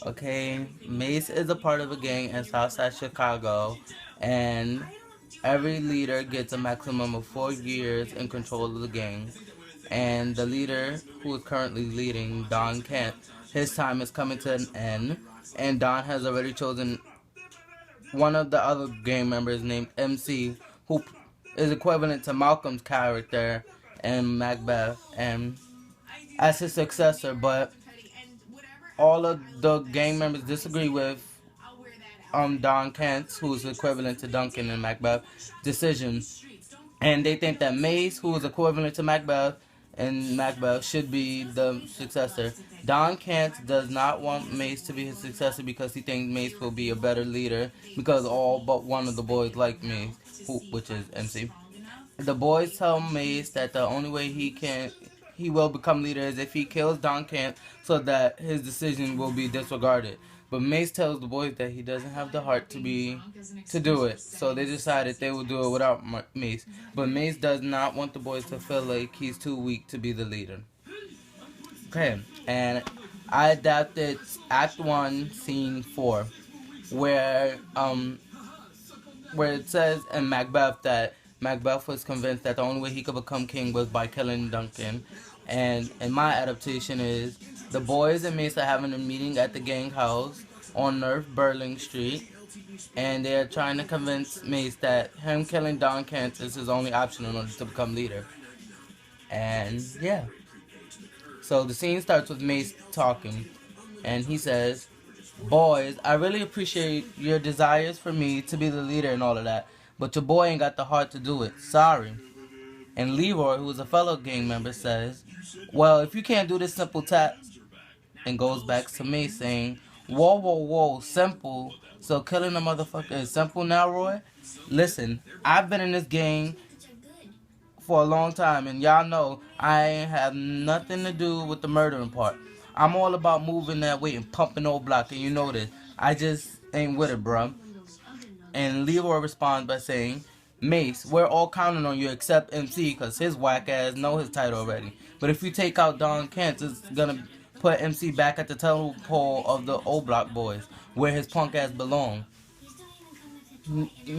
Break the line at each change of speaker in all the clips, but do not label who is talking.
Okay, Mace is a part of a gang in Southside Chicago, and every leader gets a maximum of 4 years in control of the gang. And the leader, who is currently leading, Don Kent, his time is coming to an end, and Don has already chosen one of the other gang members named MC, who is equivalent to Malcolm's character in Macbeth, and as his successor, but all of the gang members disagree with Don Kent's, who's equivalent to Duncan in Macbeth, decision. And they think that Mace, who is equivalent to Macbeth in Macbeth, should be the successor. Don Kent does not want Mace to be his successor because he thinks Mace will be a better leader because all but one of the boys like Mace, which is MC. The boys tell Mace that the only way he will become leader is if he kills Don Kent so that his decision will be disregarded. But Mace tells the boys that he doesn't have the heart to do it. So they decided they will do it without Mace. But Mace does not want the boys to feel like he's too weak to be the leader. Okay, and I adapted Act 1, Scene 4, where it says in Macbeth that Macbeth was convinced that the only way he could become king was by killing Duncan. And in my adaptation is the boys and Mace are having a meeting at the gang house on North Burling Street, and they are trying to convince Mace that him killing Don Kent is his only option in order to become leader. And yeah. So the scene starts with Mace talking, and he says, "Boys, I really appreciate your desires for me to be the leader and all of that, but your boy ain't got the heart to do it. Sorry." And Leroy, who is a fellow gang member, says, "Well, if you can't do this simple task," and goes back to Mace saying, "Whoa, whoa, whoa, simple. So killing a motherfucker is simple now, Roy? Listen, I've been in this gang for a long time, and y'all know I ain't have nothing to do with the murdering part. I'm all about moving that weight and pumping old block, and you know this. I just ain't with it, bruh." And Leroy responds by saying, "Mace, we're all counting on you except MC, because his whack ass know his title already. But if you take out Don Kent, it's gonna put MC back at the totem pole of the old block boys, where his punk ass belong."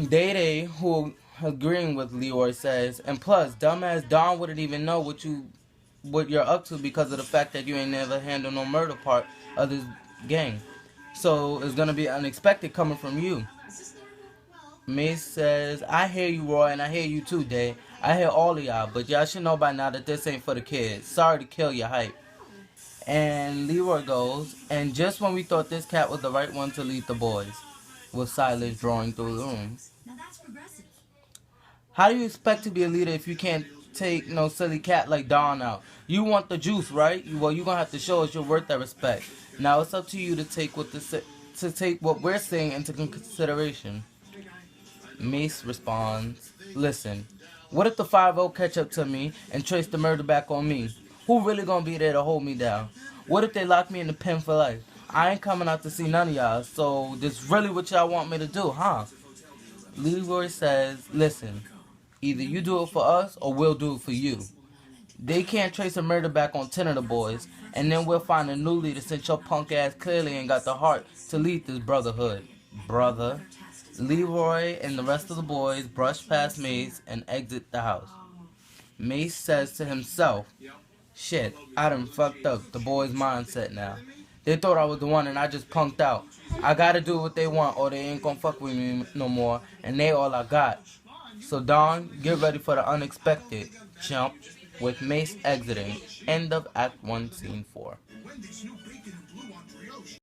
Day, who agreeing with Leroy, says, "And plus, dumbass Don wouldn't even know what you're up to because of the fact that you ain't never handled no murder part of this gang. So it's gonna be unexpected coming from you." Mace says, "I hear you, Roy, and I hear you too, Day. I hear all of y'all, but y'all should know by now that this ain't for the kids. Sorry to kill your hype." And Leroy goes, "And just when we thought this cat was the right one to lead the boys," with silence drawing through the room. "How do you expect to be a leader if you can't take no silly cat like Don out? You want the juice, right? Well, you're gonna have to show us you're worth that respect. Now it's up to you to take what we're saying into consideration." Mace responds, "Listen, what if the 5-0 catch up to me and trace the murder back on me? Who really gonna be there to hold me down? What if they lock me in the pen for life? I ain't coming out to see none of y'all, so this really what y'all want me to do, huh?" Leroy says, "Listen, either you do it for us or we'll do it for you. They can't trace a murder back on 10 of the boys, and then we'll find a new leader since your punk ass clearly ain't got the heart to lead this brotherhood, brother." Leroy and the rest of the boys brush past Mace and exit the house. Mace says to himself, "Shit, I done fucked up the boys' mindset now. They thought I was the one and I just punked out. I gotta do what they want or they ain't gonna fuck with me no more, and they all I got. So Don, get ready for the unexpected." Jump with Mace exiting. End of Act 1, Scene 4.